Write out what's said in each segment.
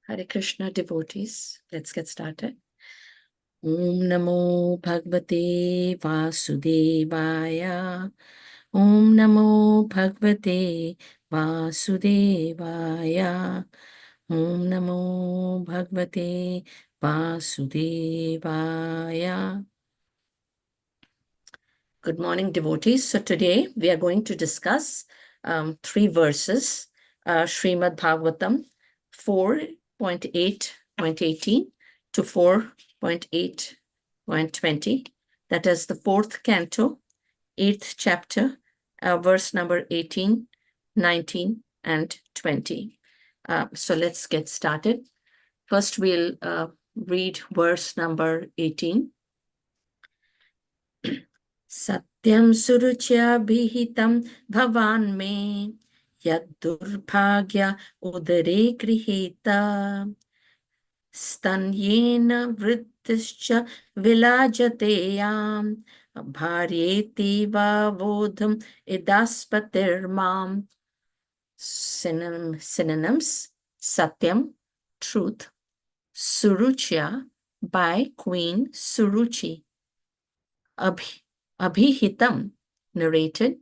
Hare Krishna devotees, let's get started. Om Namo Bhagavate Vasudevaya. Om Namo Bhagavate Vasudevaya. Om Namo Bhagavate Vasudevaya. Good morning, devotees. So today we are going to discuss 3 verses, Srimad Bhagavatam 4.8.18 to 4.8.20. That is the 4th canto, 8th chapter, verse number 18, 19, and 20. So let's get started. First, we'll read verse number 18. Satyam suruchya vihitam bhavan me yad durbhagya udare grihita stanyena vrittischa vilajateyam bharyeti va vodham idaspatirmam. Synonyms: Satyam, truth; Suruchya, by Queen Suruchi; Abhihitam, narrated;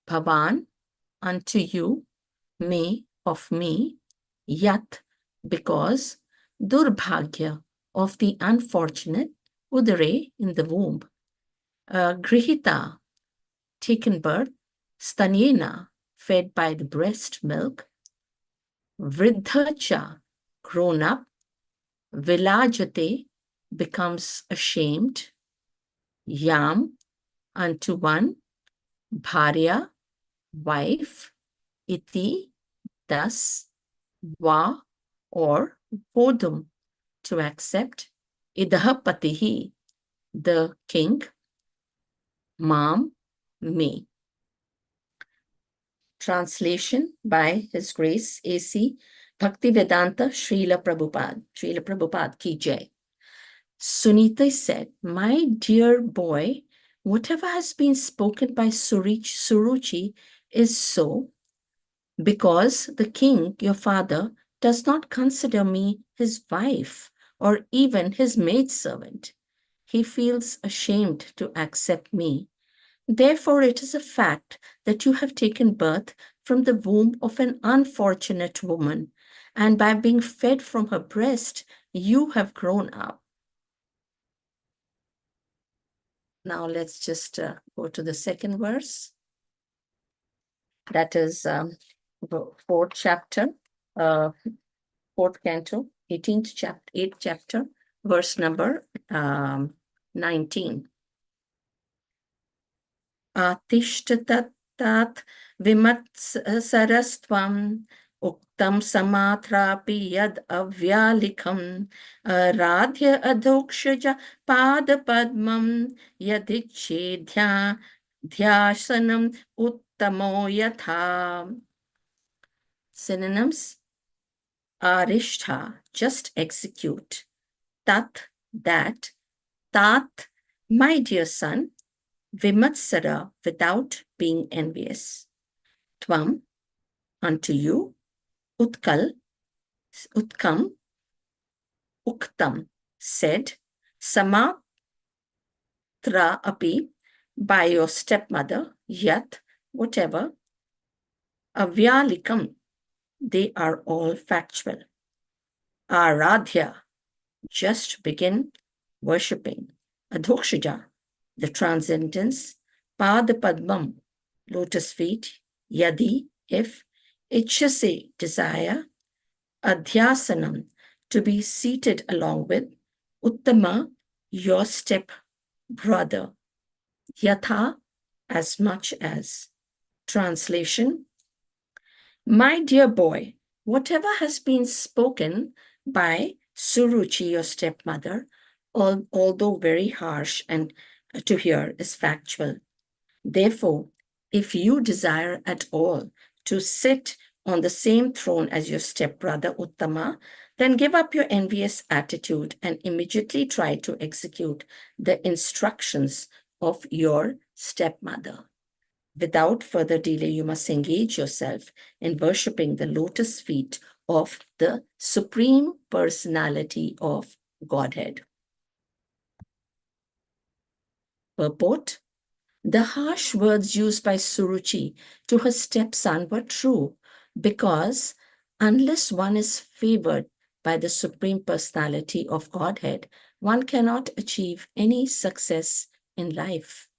Bhavan, unto you; me, of me; Yat, because; Durbhagya, of the unfortunate; Udare, in the womb; Grihita, taken birth; Stanyena, fed by the breast milk; Vridhacha, grown up; Vilajate, becomes ashamed; Yam, unto one; Bharya, wife; Iti, thus; Va, or Vodum, to accept; Idaha Patihi, the king; Mam, me. Translation by His Grace A.C. Bhaktivedanta Srila Prabhupada Ki Jai. Sunita said, "My dear boy, whatever has been spoken by Suruchi is so, because the king, your father, does not consider me his wife or even his maidservant. He feels ashamed to accept me. Therefore, it is a fact that you have taken birth from the womb of an unfortunate woman, and by being fed from her breast, you have grown up." Now let's just go to the second verse. That is the 4th chapter, 4th canto, 8th chapter, verse number 19. Atishtatat vimatsarastvam uktam samatrapi yad avyalikham radhya adhokshaja padapadmam yadichedhya dhyasanam uttamo yatha. Synonyms: Arishtha, just execute; Tat, that; Tat, my dear son; Vimatsara, without being envious; Tvam, unto you; Utkal, Utkam; Uktam, said; Samatra api, by your stepmother; Yat, whatever; Avyalikam, they are all factual; Aradhya, just begin worshipping; Adhokshaja, the transcendence; Padapadmam, lotus feet; Yadi, if; Ichhase, desire; Adhyasanam, to be seated along with; Uttama, your step brother; Yatha, as much as. Translation: My dear boy, whatever has been spoken by Suruchi, your stepmother, although very harsh and to hear, is factual. Therefore, if you desire at all to sit on the same throne as your stepbrother Uttama, then give up your envious attitude and immediately try to execute the instructions of your stepmother. Without further delay, you must engage yourself in worshipping the lotus feet of the Supreme Personality of Godhead. Purport: the harsh words used by Suruchi to her stepson were true, because unless one is favored by the Supreme Personality of Godhead, one cannot achieve any success in life.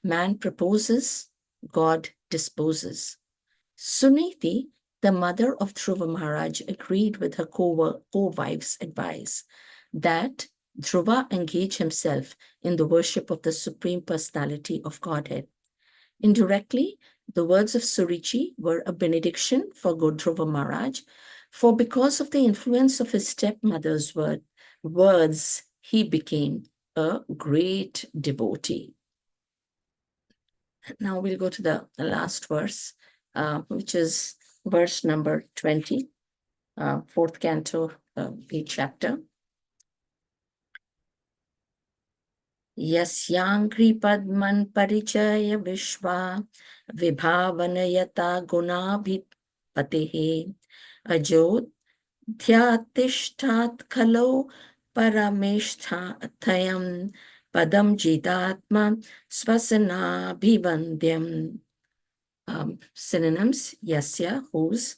Man proposes, God disposes. Suniti, the mother of Dhruva Maharaj, agreed with her co-wife's advice that Dhruva engage himself in the worship of the Supreme Personality of Godhead. Indirectly, the words of Surichi were a benediction for good Dhruva Maharaj, for because of the influence of his stepmother's words, he became a great devotee. Now we'll go to the last verse, which is verse number 20, fourth canto, each chapter. Yasyangri padman parichaya vishva vibhavanayata gunabhipatehe ajodhyatishtat khalo parameshthathayam padam jitatma svasanabhivandyam. Synonyms: yasya, whose,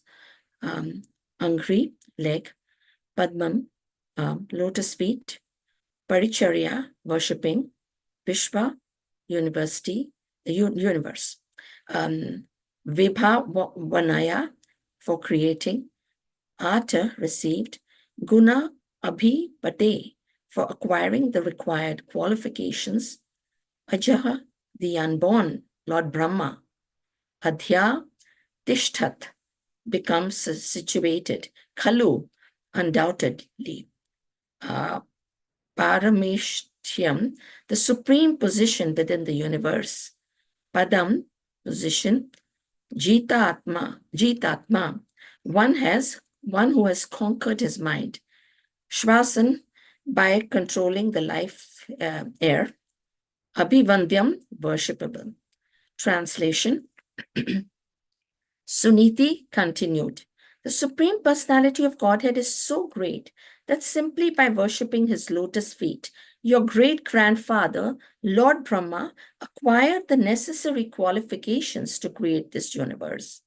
angri, leg, padmam, lotus feet, paricharya, worshipping, vishva, university, universe, vibhavanaya, for creating, ata, received, guna abhipate, for acquiring the required qualifications, ajaha, the unborn, Lord Brahma, adhya, tishthat, becomes situated, khalu, undoubtedly, parameshtyam, the supreme position within the universe, padam, position, jitatma, one who has conquered his mind, shvasan, by controlling the life air, abhivandyam, worshipable. Translation: Suniti continued, the Supreme Personality of Godhead is so great that simply by worshipping his lotus feet, your great-grandfather, Lord Brahma, acquired the necessary qualifications to create this universe.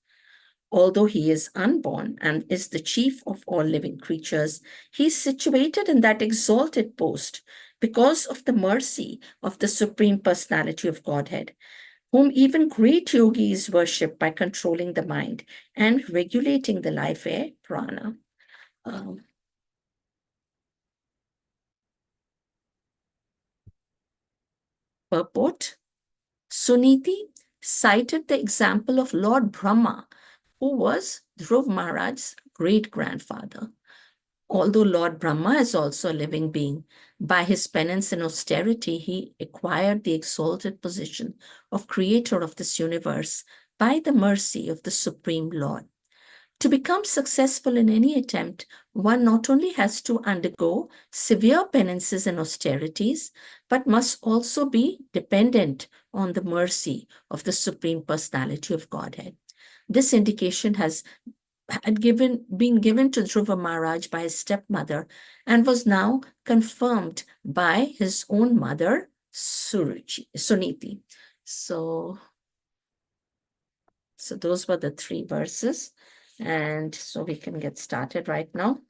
Although he is unborn and is the chief of all living creatures, he is situated in that exalted post because of the mercy of the Supreme Personality of Godhead, whom even great yogis worship by controlling the mind and regulating the life air, prana. Purport: Suniti cited the example of Lord Brahma, who was Dhruv Maharaj's great-grandfather. Although Lord Brahma is also a living being, by his penance and austerity, he acquired the exalted position of creator of this universe by the mercy of the Supreme Lord. To become successful in any attempt, one not only has to undergo severe penances and austerities, but must also be dependent on the mercy of the Supreme Personality of Godhead. This indication had been given to Dhruva Maharaj by his stepmother and was now confirmed by his own mother, Suniti. So those were the 3 verses. And so we can get started right now.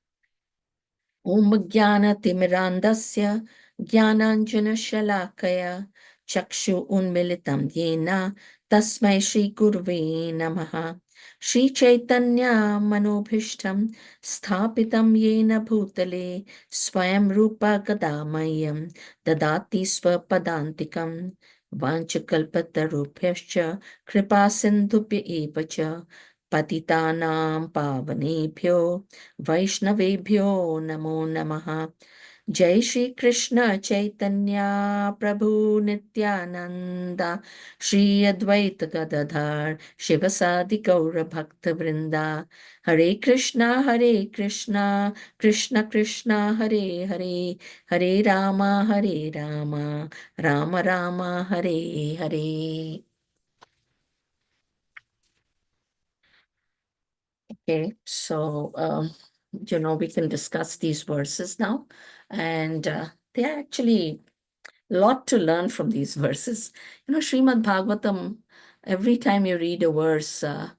Om Jnana Timirandasya Jnananjana Shalakaya Chakshu Unmilitam Yena Tasmai Shri Gurve Namaha Shri Chaitanya Manobhishtam Sthapitam Yena Bhutale Swayam Rupa Gadamayam Dadati Swapadantikam Vanchakalpatarubhyascha Kripa Sindhubhya evacha Patitanam Pavanebhyo Vaishnavebhyo Namo Namaha. Jai Shri Krishna Chaitanya Prabhu Nityananda Shri Advaita Gadadhar Shivasadi Gaura Bhakta Vrinda. Hare Krishna Krishna Krishna Hare Hare, Hare Rama Rama Rama Hare Hare. Okay, so we can discuss these verses now, and they're actually a lot to learn from these verses. Srimad Bhagavatam, every time you read a verse, uh,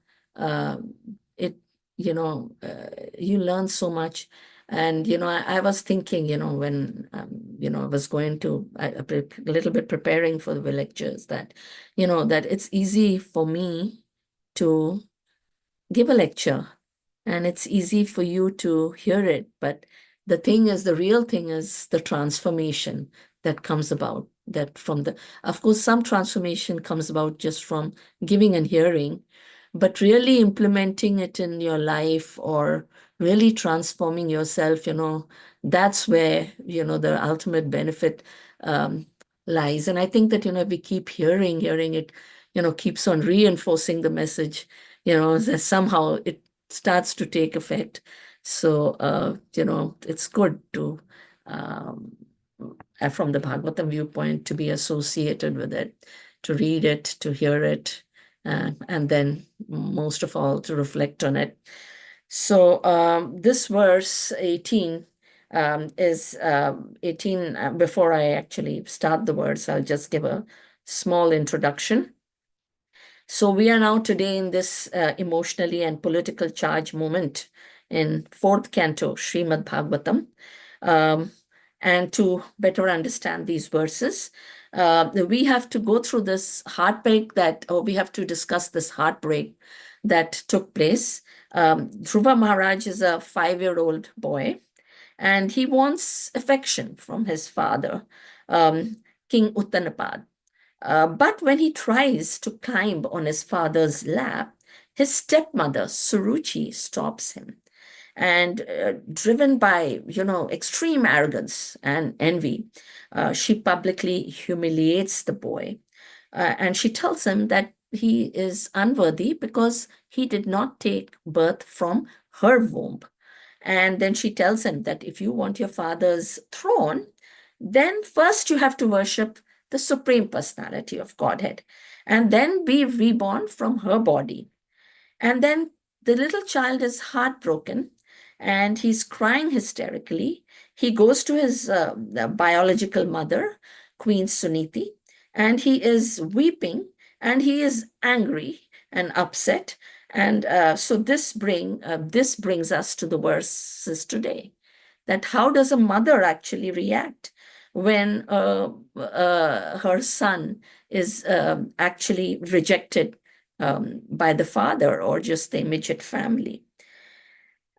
it, you learn so much. And, I was thinking, when, I was going to, a little bit preparing for the lectures that, that it's easy for me to give a lecture and it's easy for you to hear it. But the real thing is the transformation that comes about. That of course, some transformation comes about just from giving and hearing, but really implementing it in your life or really transforming yourself, that's where, the ultimate benefit um, lies. And I think that, if we keep hearing it, keeps on reinforcing the message, that somehow it starts to take effect. So, it's good to, from the Bhagavatam viewpoint, to be associated with it, to read it, to hear it, and then most of all, to reflect on it. So, this verse 18 is 18. Before I actually start the verse, I'll just give a small introduction. So we are now today in this emotionally and political charge moment in fourth canto, Srimad Bhagavatam. And to better understand these verses, we have to go through this heartbreak or we have to discuss this heartbreak that took place. Dhruva Maharaj is a 5-year-old boy, and he wants affection from his father, King Uttanapad. But when he tries to climb on his father's lap, his stepmother, Suruchi, stops him. And driven by, extreme arrogance and envy, she publicly humiliates the boy. And she tells him that he is unworthy because he did not take birth from her womb. And then she tells him that if you want your father's throne, then first you have to worship the Supreme Personality of Godhead and then be reborn from her body. And then the little child is heartbroken and he's crying hysterically. He goes to his biological mother, Queen Suniti, and he is weeping and he is angry and upset. And so this brings us to the verses today. That how does a mother actually react when her son is actually rejected by the father or just the immediate family?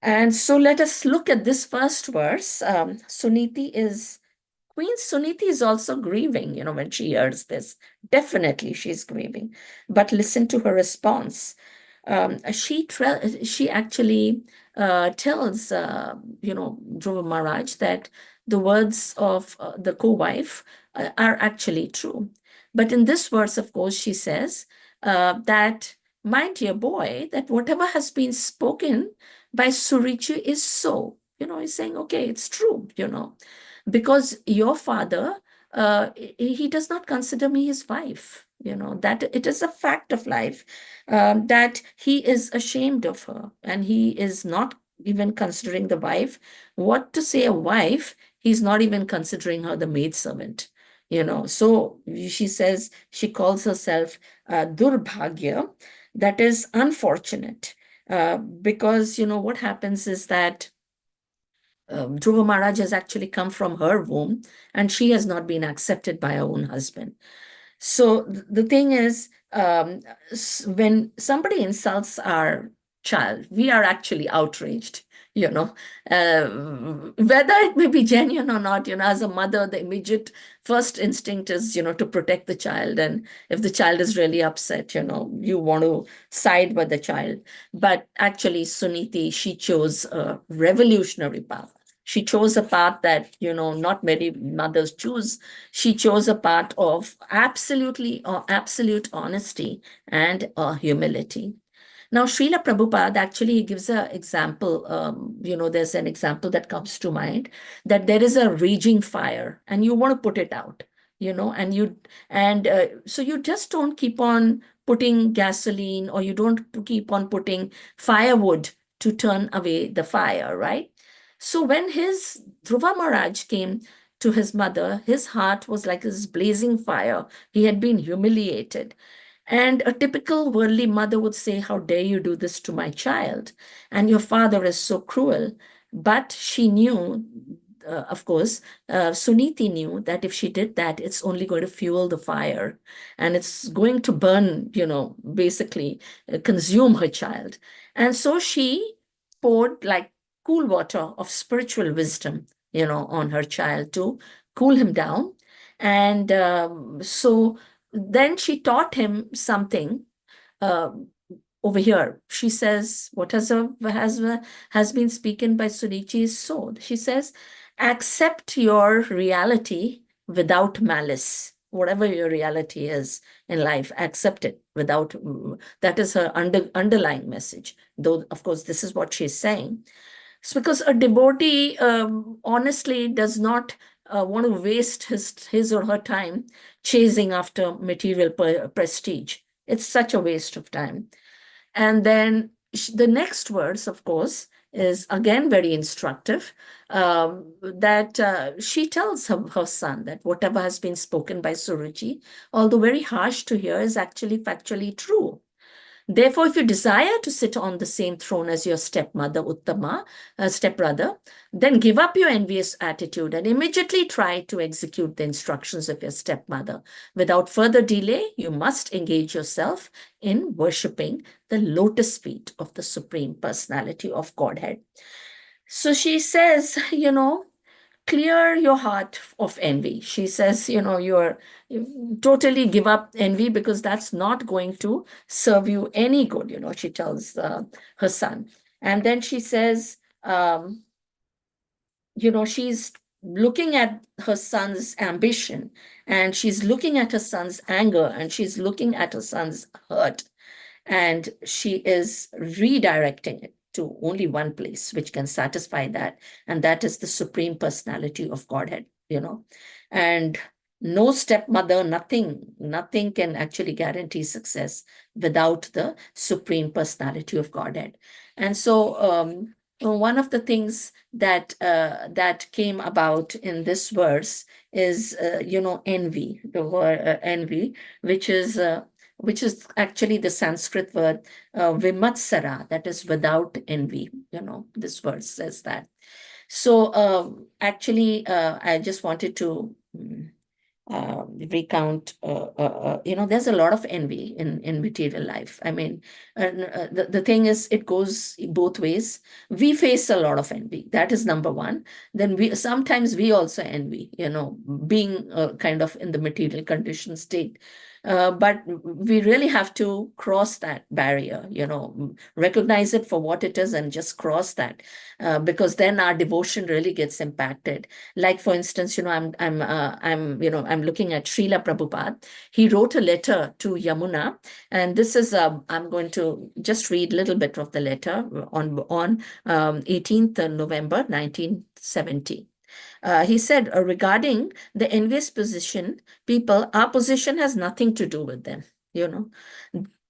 And so let us look at this first verse. Queen Suniti is also grieving, when she hears this. Definitely she's grieving. But listen to her response. She actually tells, Dhruva Maharaj that the words of the co-wife are actually true. But in this verse, of course, she says that, my dear boy, that whatever has been spoken by Surichi is so. He's saying, okay, it's true, because your father, he does not consider me his wife, that it is a fact of life, that he is ashamed of her and he is not even considering the wife. What to say a wife, he's not even considering her the maidservant. So she calls herself Durbhagya, that is unfortunate. Because, what happens is that Dhruva Maharaj has actually come from her womb and she has not been accepted by her own husband. So the thing is, when somebody insults our child, we are actually outraged, whether it may be genuine or not, as a mother, the immediate first instinct is, to protect the child. And if the child is really upset, you want to side with the child. But actually, Suniti, she chose a revolutionary path. She chose a path that, not many mothers choose. She chose a path of absolute honesty and humility. Now, Srila Prabhupada actually gives an example. There's an example that comes to mind, that there is a raging fire and you want to put it out, so you just don't keep on putting gasoline or you don't keep on putting firewood to turn away the fire, right? So when his Dhruva Maharaj came to his mother, his heart was like this blazing fire. He had been humiliated. And a typical worldly mother would say, "How dare you do this to my child? And your father is so cruel." But she knew, of course, Suniti knew that if she did that, it's only going to fuel the fire and it's going to burn, basically consume her child. And so she poured like cool water of spiritual wisdom, on her child to cool him down. And so then she taught him something. Uh, Over here, she says, what has been spoken by Sunichi is so. She says, accept your reality without malice. Whatever your reality is in life, accept it without. That is her underlying message. Though, of course, this is what she's saying. It's because a devotee honestly does not want to waste his or her time chasing after material prestige. It's such a waste of time. And then the next verse, of course, is again very instructive, that she tells her son that whatever has been spoken by Suruchi, although very harsh to hear, is actually factually true. Therefore, if you desire to sit on the same throne as your stepmother, Uttama, stepbrother, then give up your envious attitude and immediately try to execute the instructions of your stepmother. Without further delay, you must engage yourself in worshipping the lotus feet of the Supreme Personality of Godhead. So she says, clear your heart of envy. She says, you totally give up envy because that's not going to serve you any good, she tells her son. And then she says, she's looking at her son's ambition and she's looking at her son's anger and she's looking at her son's hurt. And she is redirecting it to only one place which can satisfy that. And that is the Supreme Personality of Godhead, And no stepmother, nothing can actually guarantee success without the Supreme Personality of Godhead. And so one of the things that came about in this verse is, envy, the word envy, which is actually the Sanskrit word vimatsara, that is without envy. This verse says that. So actually, I just wanted to recount, there's a lot of envy in material life. I mean, the thing is, it goes both ways. We face a lot of envy. That is number one. Then sometimes we also envy, being kind of in the material condition state. But we really have to cross that barrier, recognize it for what it is and just cross that, because then our devotion really gets impacted. Like, for instance, I'm looking at Srila Prabhupada. He wrote a letter to Yamuna, and this is I'm going to just read a little bit of the letter on 18th November 1970. He said, regarding the envious position, people, our position has nothing to do with them,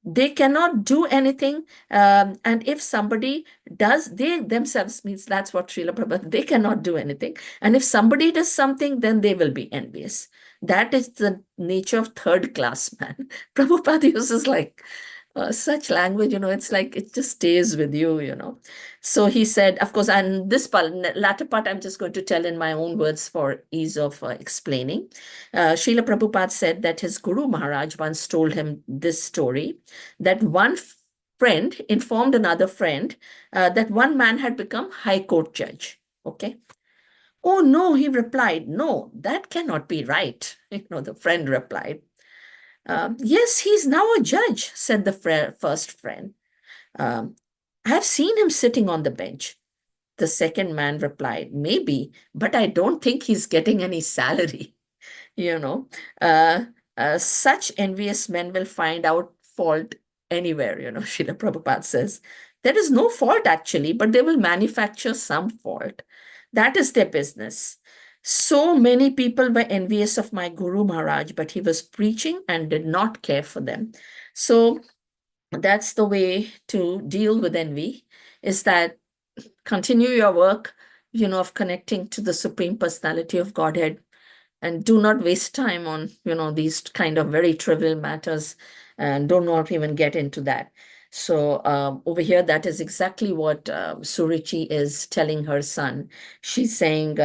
They cannot do anything. And if somebody does, they themselves, means that's what Srila Prabhupada, they cannot do anything. And if somebody does something, then they will be envious. That is the nature of third class man. Prabhupada uses like such language, it's like it just stays with you, So he said, of course, and this part, latter part, I'm just going to tell in my own words for ease of explaining. Srila Prabhupada said that his Guru Maharaj once told him this story, that one friend informed another friend that one man had become High Court judge. Okay. Oh, no, he replied, no, that cannot be right. The friend replied. Yes, he's now a judge, said the first friend. I've seen him sitting on the bench. The second man replied, maybe, but I don't think he's getting any salary. Such envious men will find out fault anywhere, Srila Prabhupada says. There is no fault actually, but they will manufacture some fault. That is their business. So many people were envious of my Guru Maharaj, but he was preaching and did not care for them. So that's the way to deal with envy. is that continue your work, of connecting to the Supreme Personality of Godhead, and do not waste time on, these kind of very trivial matters, and do not even get into that. So over here, that is exactly what Suruchi is telling her son. She's saying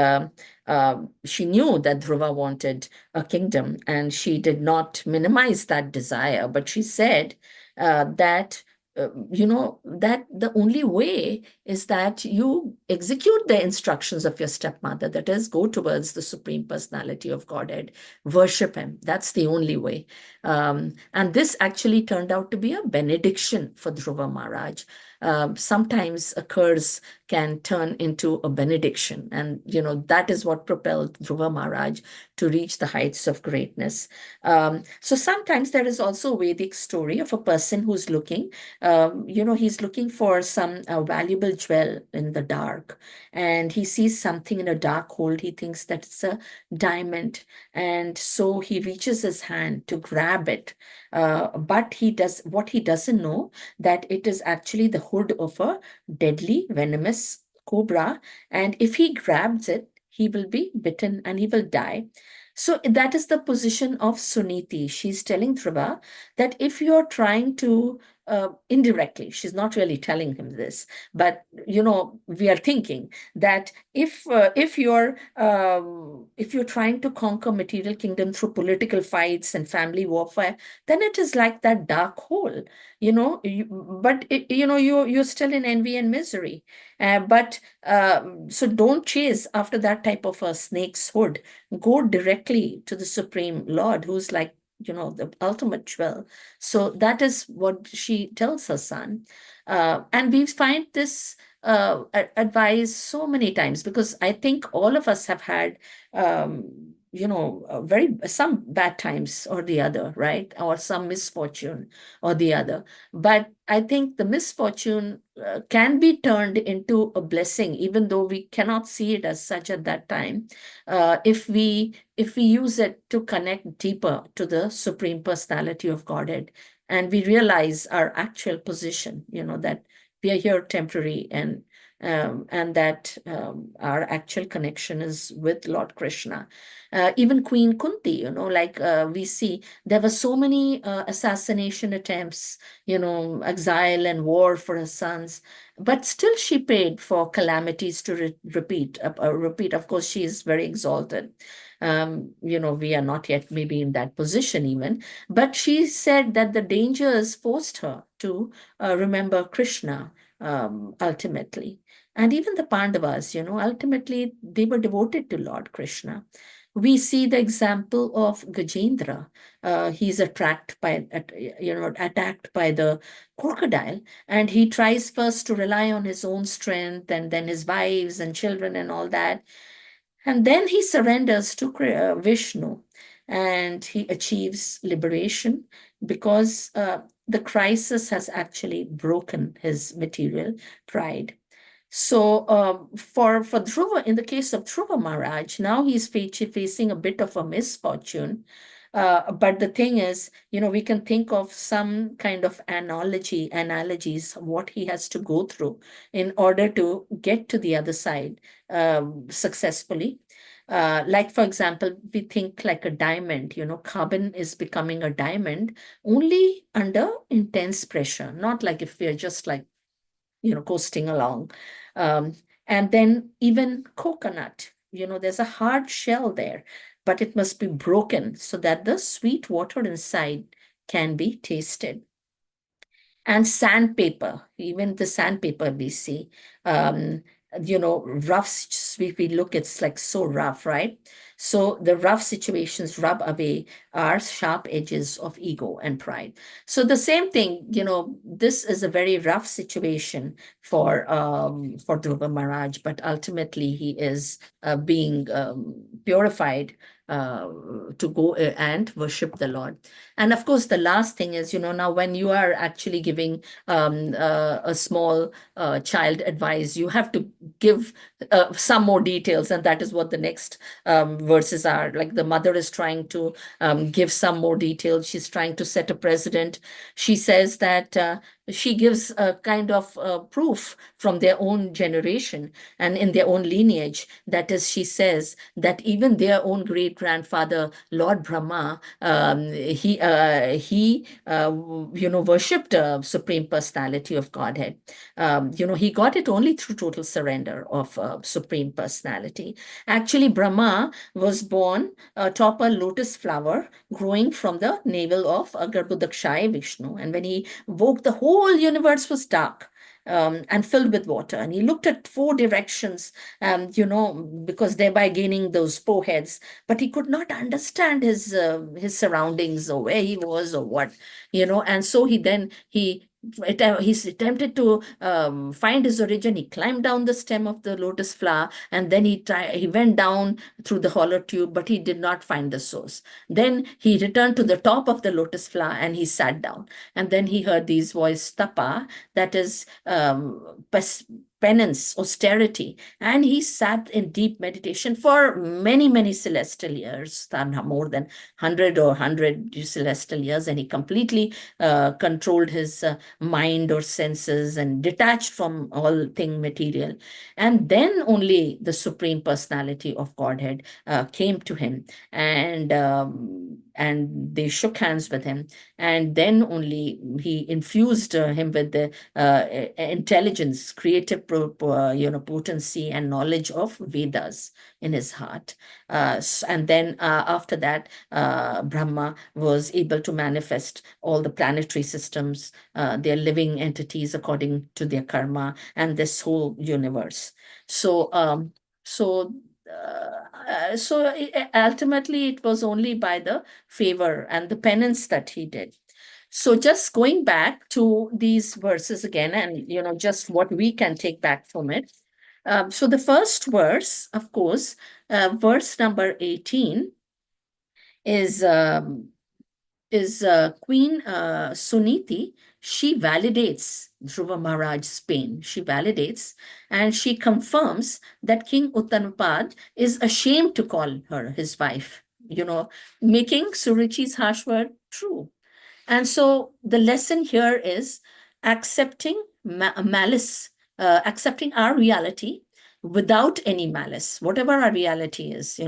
she knew that Dhruva wanted a kingdom, and she did not minimize that desire, but she said that that the only way is that you execute the instructions of your stepmother, that is, go towards the Supreme Personality of Godhead, worship him. That's the only way. And this actually turned out to be a benediction for Dhruva Maharaj. Sometimes a curse can turn into a benediction, and that is what propelled Dhruva Maharaj to reach the heights of greatness. So sometimes there is also a Vedic story of a person who's looking, he's looking for some valuable jewel in the dark, and he sees something in a dark hole. He thinks that it's a diamond, and so he reaches his hand to grab it. But what he doesn't know, that it is actually the hood of a deadly venomous cobra, and if he grabs it, he will be bitten and he will die. So that is the position of Suniti. She's telling Dhruva that if you're trying to indirectly, she's not really telling him this, but we are thinking that if you're trying to conquer material kingdom through political fights and family warfare, then it is like that dark hole, but you're still in envy and misery. But so don't chase after that type of a snake's hood. Go directly to the Supreme Lord, who's like the ultimate jewel. So that is what she tells her son. And we find this advice so many times, because I think all of us have had some bad times or the other, right? Or some misfortune or the other. But I think the misfortune can be turned into a blessing, even though we cannot see it as such at that time, if we use it to connect deeper to the Supreme Personality of Godhead, and we realize our actual position, that we are here temporary, and that our actual connection is with Lord Krishna. Even Queen Kunti, like we see, there were so many assassination attempts, exile and war for her sons, but still she paid for calamities to repeat. Of course, she is very exalted. We are not yet maybe in that position even, but she said that the dangers forced her to remember Krishna ultimately. And even the Pandavas, ultimately they were devoted to Lord Krishna. We see the example of Gajendra. He's attacked by the crocodile, and he tries first to rely on his own strength, and then his wives and children and all that. And then he surrenders to Vishnu, and he achieves liberation, because the crisis has actually broken his material pride. So for Dhruva, in the case of Dhruva Maharaj, now he's facing a bit of a misfortune. But the thing is, we can think of some kind of analogies, what he has to go through in order to get to the other side successfully. Like, for example, we think like a diamond, carbon is becoming a diamond only under intense pressure, not like if we're just like, coasting along. And then even coconut, there's a hard shell there, but it must be broken so that the sweet water inside can be tasted. And sandpaper, even the sandpaper we see, rough, if we look, it's like so rough, right? So the rough situations rub away our sharp edges of ego and pride. So the same thing, this is a very rough situation for Dhruva Maharaj, but ultimately he is being purified to go and worship the Lord. And of course, the last thing is, now when you are actually giving a small child advice, you have to give some more details. And that is what the next verses are. Like, the mother is trying to give some more details. She's trying to set a precedent. She says that she gives a kind of proof from their own generation and in their own lineage. That is, she says that even their own great grandfather, Lord Brahma, worshipped a Supreme Personality of Godhead. He got it only through total surrender of Supreme Personality. Actually, Brahma was born atop a lotus flower growing from the navel of Garbhodakshaya Vishnu. And when he woke, the whole universe was dark. And filled with water. And he looked at four directions, because thereby gaining those foreheads, but he could not understand his surroundings or where he was or what, and so he's attempted to find his origin. He climbed down the stem of the lotus flower, and then he went down through the hollow tube, but he did not find the source. Then he returned to the top of the lotus flower and he sat down. And then he heard these voice, tapa, that is penance, austerity. And he sat in deep meditation for many, many celestial years, more than 100 or 100 celestial years. And he completely controlled his mind or senses and detached from all thing material. And then only the Supreme Personality of Godhead came to him, and they shook hands with him. And then only he infused him with the intelligence, creative potency and knowledge of Vedas in his heart. And then after that, Brahma was able to manifest all the planetary systems, their living entities according to their karma, and this whole universe. So ultimately, it was only by the favor and the penance that he did. So just going back to these verses again, and just what we can take back from it. So the first verse, of course, verse number 18, is Queen Suniti. She validates Dhruva Maharaj's pain. She validates and she confirms that King Uttanapad is ashamed to call her his wife, making Suruchi's harsh word true. And so the lesson here is accepting malice, accepting our reality without any malice. Whatever our reality is, we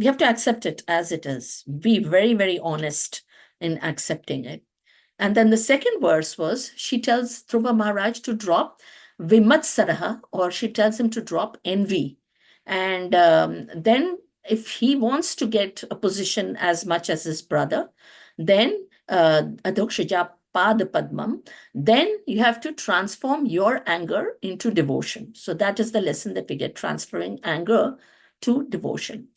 have to accept it as it is. Be very, very honest in accepting it. And then the second verse was, she tells Dhruva Maharaj to drop Vimatsaraha, or she tells him to drop envy. And then if he wants to get a position as much as his brother, then Adhokshaja Pada Padmam, then you have to transform your anger into devotion. So that is the lesson that we get, transferring anger to devotion.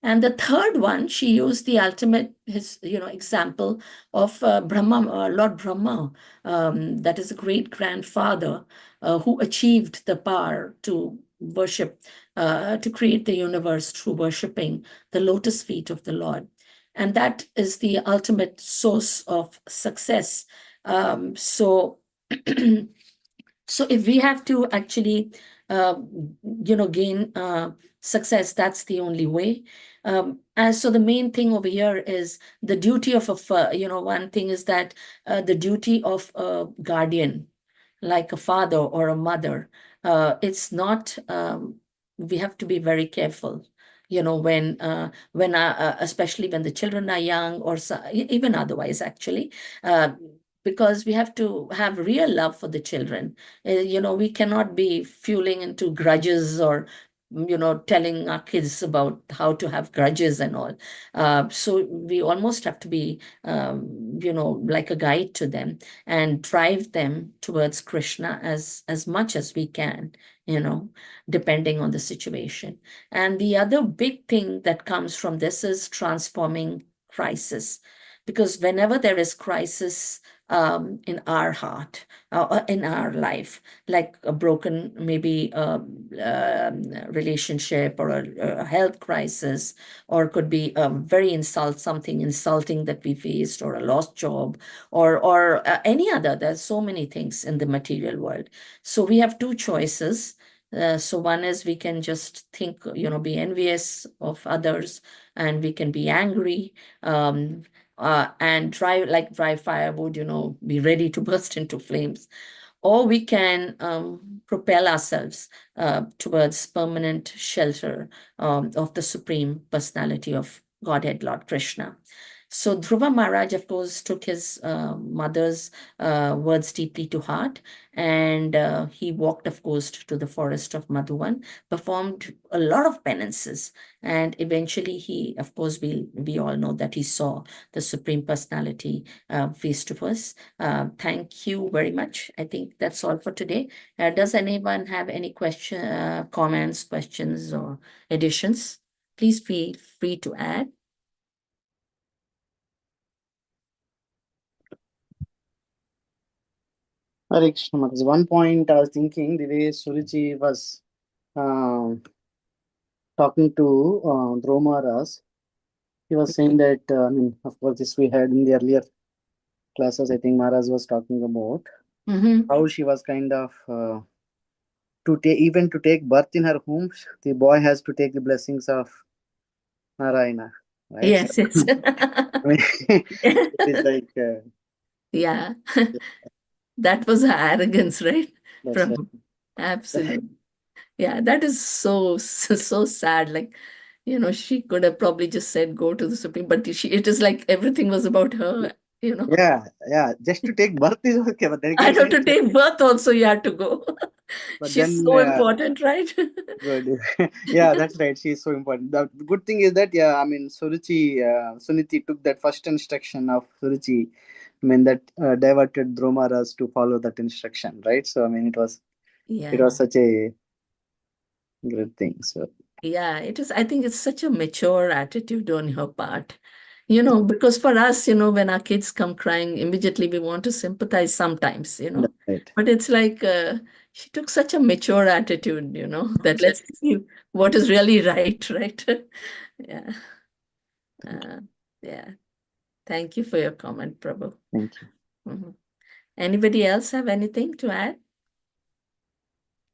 And the third one, she used the ultimate example of Brahma, Lord Brahma, that is a great grandfather who achieved the power to worship, to create the universe through worshiping the lotus feet of the Lord. And that is the ultimate source of success. So if we have to actually, gain success, that's the only way. So the main thing over here is the duty of one thing is that the duty of a guardian, like a father or a mother, it's not, we have to be very careful, when especially when the children are young, or even otherwise, actually, because we have to have real love for the children. We cannot be fueling into grudges, or telling our kids about how to have grudges and all. So we almost have to be, like a guide to them, and drive them towards Krishna as much as we can, depending on the situation. And the other big thing that comes from this is transforming crisis. Because whenever there is crisis in our heart, in our life, like a broken, maybe relationship, or a health crisis, or could be something insulting that we faced, or a lost job, or any other. There's so many things in the material world. So we have two choices. So one is we can just think, be envious of others, and we can be angry, and dry firewood, be ready to burst into flames. Or we can propel ourselves towards permanent shelter of the Supreme Personality of Godhead, Lord Krishna. So Dhruva Maharaj, of course, took his mother's words deeply to heart, and he walked, of course, to the forest of Madhuvan, performed a lot of penances, and eventually he, of course, we all know that he saw the Supreme Personality face to face. Thank you very much. I think that's all for today. Does anyone have any comments, questions, or additions? Please feel free to add. Hare Krishna Mataji. One point I was thinking, the way Suruchi was talking to Dhruva Maharaj, he was saying that, I mean, of course, this we had in the earlier classes, I think Maharaj was talking about how she was kind of, even to take birth in her home, the boy has to take the blessings of Narayana, right? So, Yes, yes. I mean, it is like, Yeah. That was her arrogance, right? that's right. From absolutely. Yeah, that is so sad. Like, she could have probably just said go to the Supreme, but it is like everything was about her, you know. Yeah, yeah. Just to take birth is okay, but then I again, know to take birth also you had to go. but She's then, so important, right? good. Yeah, that's right. She's so important. The good thing is that, yeah, I mean, Suniti took that first instruction of Suruchi. I mean, that diverted Dromaras to follow that instruction, right? So, I mean, it Yeah. was such a great thing. So, Yeah, it is. I think it's such a mature attitude on her part. Because for us, when our kids come crying, immediately we want to sympathize sometimes. that's right. But it's like she took such a mature attitude, that let's see what is really right, right? Yeah. Thank you. Uh, yeah. Thank you for your comment, Prabhu. Thank you. Mhm. Anybody else have anything to add?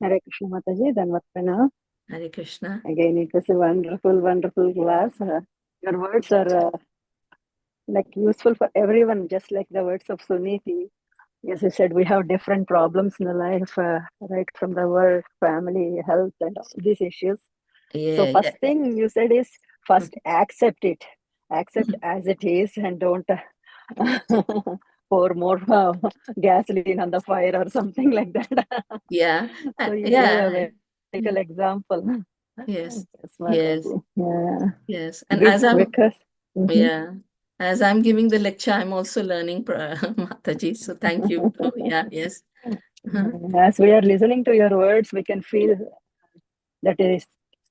Hare Krishna Mataji, Dhanvatana. Hare Krishna. Again, it was a wonderful, wonderful class. Your words are like useful for everyone, just like the words of Suniti. As you said, we have different problems in the life, right from the work, family, health, and all these issues. So Yeah, yeah. first thing you said is first accept it. Accept as it is and don't pour more gasoline on the fire or something like that. Yeah. So you gave Yeah. a very practical example. Yes. Yes, Yes. Mataji. Yeah. Yes. And as Because mhm. yeah, as I'm giving the lecture, I'm also learning, Mataji. So thank you. Oh, yeah, yes. Uh-huh. As we are listening to your words, we can feel that it is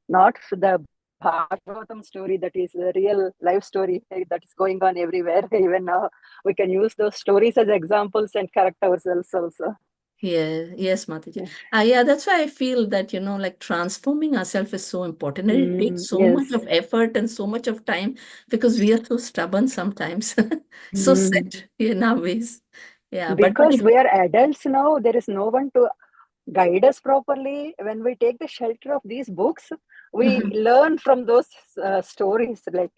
not the Bhagavatam story, that is a real life story that is going on everywhere. Even now, we can use those stories as examples and correct ourselves also. Yeah, yes, Mataji. Yeah. Yeah, that's why I feel that, like transforming ourselves is so important. And it takes so much Yes. of effort and so much of time because we are so stubborn sometimes, so Mm. set in our ways. Yeah, but Because we are adults now, there is no one to guide us properly. When we take the shelter of these books, we learn from those stories, like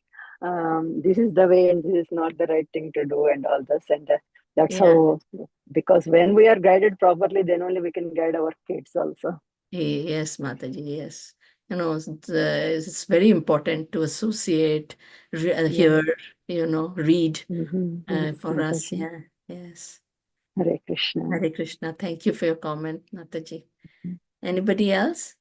this is the way and this is not the right thing to do and all this. And that's yeah. how, because when we are guided properly, then only we can guide our kids also. Yes, Mataji, yes. It's very important to associate, Yeah. hear, read Yes, for us. Mataji. Yeah, yes. Hare Krishna. Hare Krishna. Thank you for your comment, Mataji. Anybody else?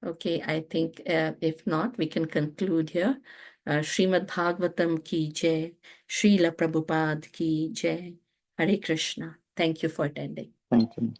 Okay, I think if not, we can conclude here. Srimad Bhagavatam ki jai, Srila Prabhupada ki jai. Hare Krishna. Thank you for attending. Thank you.